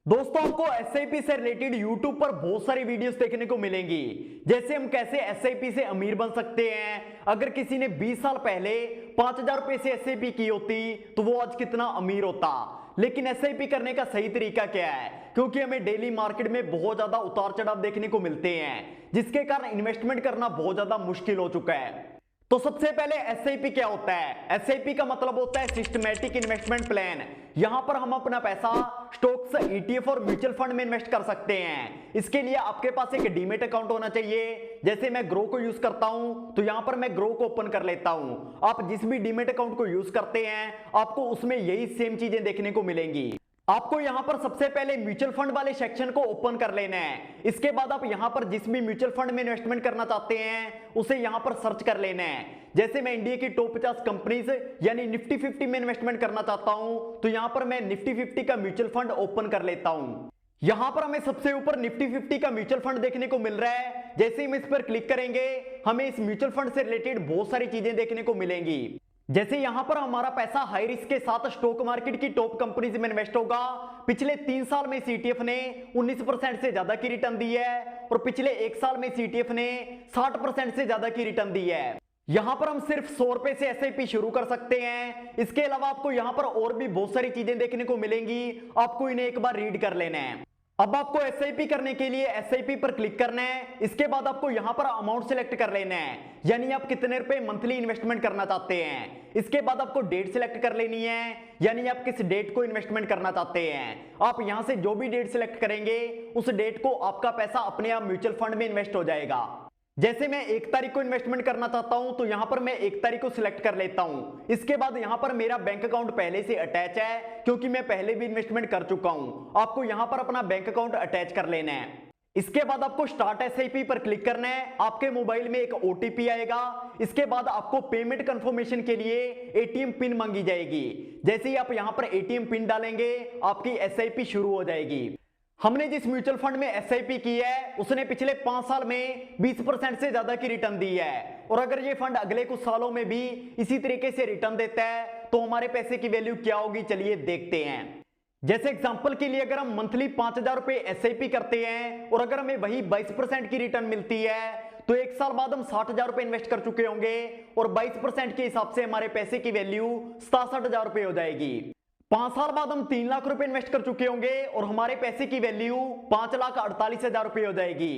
दोस्तों आपको एसआईपी से रिलेटेड YouTube पर बहुत सारी वीडियोस देखने को मिलेंगी। जैसे हम कैसे एसआईपी से अमीर बन सकते हैं। अगर किसी ने 20 साल पहले 5000 रुपए से एसआईपी की होती तो वो आज कितना अमीर होता। लेकिन एसआईपी करने का सही तरीका क्या है, क्योंकि हमें डेली मार्केट में बहुत ज्यादा उतार चढ़ाव देखने को मिलते हैं, जिसके कारण इन्वेस्टमेंट करना बहुत ज्यादा मुश्किल हो चुका है। तो सबसे पहले एसआईपी क्या होता है। एसआईपी का मतलब होता है सिस्टमैटिक इन्वेस्टमेंट प्लान। यहां पर हम अपना पैसा स्टॉक्स, ईटीएफ और म्यूचुअल फंड में इन्वेस्ट कर सकते हैं। इसके लिए आपके पास एक डीमेट अकाउंट होना चाहिए। जैसे मैं ग्रो को यूज करता हूं तो यहां पर मैं ग्रो को ओपन कर लेता हूं। आप जिस भी डीमेट अकाउंट को यूज करते हैं आपको उसमें यही सेम चीजें देखने को मिलेंगी। आपको यहां पर सबसे पहले म्यूचुअल फंड वाले सेक्शन को ओपन कर लेना है। इसके बाद आप यहां पर जिस भी म्यूचुअल फंड में इन्वेस्टमेंट करना चाहते हैं उसे यहां पर सर्च कर लेना है। जैसे मैं इंडिया की टॉप 50 कंपनीज यानी निफ्टी 50 में इन्वेस्टमेंट करना चाहता हूं तो यहां पर मैं निफ्टी 50 का म्यूचुअल फंड ओपन कर लेता हूं। यहां पर हमें सबसे ऊपर निफ्टी 50 का म्यूचुअल फंड देखने को मिल रहा है। जैसे ही हम इस पर क्लिक करेंगे हमें इस म्यूचुअल फंड से रिलेटेड बहुत सारी चीजें देखने को मिलेंगी। जैसे यहां पर हमारा पैसा हाई रिस्क के साथ स्टॉक मार्केट की टॉप कंपनीज में इन्वेस्ट होगा। पिछले 3 साल में सीटीएफ ने 19% से ज्यादा की रिटर्न दी है और पिछले 1 साल में सीटीएफ ने 60% से ज्यादा की रिटर्न दी है। यहां पर हम सिर्फ 100 रुपए से एसआईपी शुरू कर सकते हैं। इसके अलावा आपको यहां पर और भी बहुत सारी चीजें देखने को मिलेंगी, आपको इन्हें एक बार रीड कर लेना है। अब आपको एसआईपी करने के लिए एसआईपी पर क्लिक करना है। इसके बाद आपको यहां पर अमाउंट सिलेक्ट कर लेना है, यानी आप कितने रुपए मंथली इन्वेस्टमेंट करना चाहते हैं। इसके बाद आपको डेट सिलेक्ट कर लेनी है, यानी आप किस डेट को इन्वेस्टमेंट करना चाहते हैं। आप यहां से जो भी डेट सिलेक्ट करेंगे उस डेट को आपका पैसा अपने आप म्यूचुअल फंड में इन्वेस्ट हो जाएगा। जैसे मैं 1 तारीख को इन्वेस्टमेंट करना चाहता हूं तो यहां पर मैं 1 तारीख को सिलेक्ट कर लेता हूं। इसके बाद यहां पर मेरा बैंक अकाउंट पहले से अटैच है, क्योंकि मैं पहले भी इन्वेस्टमेंट कर चुका हूं। आपको यहां पर अपना बैंक अकाउंट अटैच कर लेना है। इसके बाद आपको स्टार्ट एसआईपी पर क्लिक करना है। आपके मोबाइल में एक ओटीपी आएगा। इसके बाद आपको पेमेंट कंफर्मेशन के लिए एटीएम पिन मांगी जाएगी। जैसे ही आप यहां पर एटीएम पिन डालेंगे आपकी एसआईपी शुरू हो जाएगी। हमने जिस म्यूचुअल फंड में एसआईपी की है उसने पिछले 5 साल में 20% से ज्यादा की रिटर्न दी है, और अगर ये फंड अगले कुछ सालों में भी इसी तरीके से रिटर्न देता है तो हमारे पैसे की वैल्यू क्या होगी, चलिए देखते हैं। जैसे एग्जांपल के लिए अगर हम मंथली 5000 रुपए एसआईपी करते हैं और अगर हमें वही 22% की रिटर्न मिलती है तो 1 साल बाद हम 60,000 रुपए इन्वेस्ट कर चुके होंगे और 22% के हिसाब से हमारे पैसे की वैल्यू 67,000 रुपए हो जाएगी। 5 साल बाद हम 3 लाख रुपए इन्वेस्ट कर चुके होंगे और हमारे पैसे की वैल्यू 5,48,000 रुपए हो जाएगी।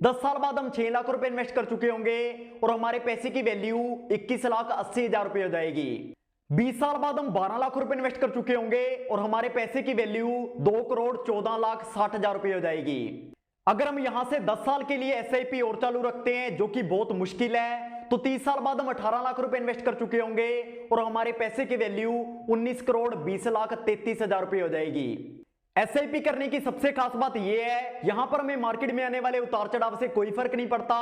10 साल बाद हम 6 लाख रुपए इन्वेस्ट कर चुके होंगे और हमारे पैसे की वैल्यू 21,80,000 रुपए हो जाएगी। 20 साल बाद हम 12 लाख रुपए इन्वेस्ट कर चुके होंगे और हमारे पैसे की वैल्यू 2,14,60,000 रुपए हो जाएगी। अगर हम यहां से 10 साल के लिए एसआईपी और चालू रखते हैं, जो कि बहुत मुश्किल है, तो 30 साल बाद हम 18 लाख रुपए इन्वेस्ट कर चुके होंगे और हमारे पैसे की वैल्यू 19,20,33,000 रुपए हो जाएगी। एसआईपी करने की सबसे खास बात यह है, यहां पर हमें मार्केट में आने वाले उतार चढ़ाव से कोई फर्क नहीं पड़ता।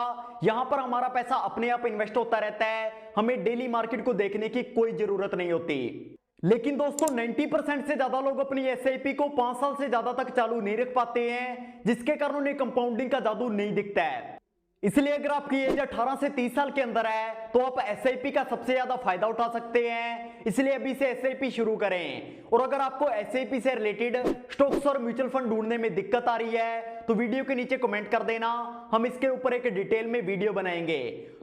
यहां पर हमारा पैसा अपने आप इन्वेस्ट होता रहता है, हमें डेली मार्केट को देखने की कोई जरूरत नहीं होती। लेकिन दोस्तों 90% से ज्यादा लोग अपनी एसआईपी को 5 साल से ज्यादा तक चालू नहीं रख पाते हैं, जिसके कारण उन्हें कंपाउंडिंग का जादू नहीं दिखता है। इसलिए अगर आपकी एज 18 से 30 साल के अंदर है तो आप एसआईपी का सबसे ज्यादा फायदा उठा सकते हैं। इसलिए अभी से एसआईपी शुरू करें। और अगर आपको एसआईपी से रिलेटेड स्टॉक्स और म्यूचुअल फंड ढूंढने में दिक्कत आ रही है तो वीडियो के नीचे कमेंट कर देना, हम इसके ऊपर एक डिटेल में वीडियो बनाएंगे।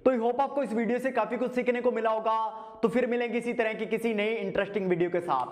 तो आई होप आपको इस वीडियो से काफी कुछ सीखने को मिला होगा। तो फिर मिलेंगे इसी तरह की किसी नई इंटरेस्टिंग वीडियो के साथ।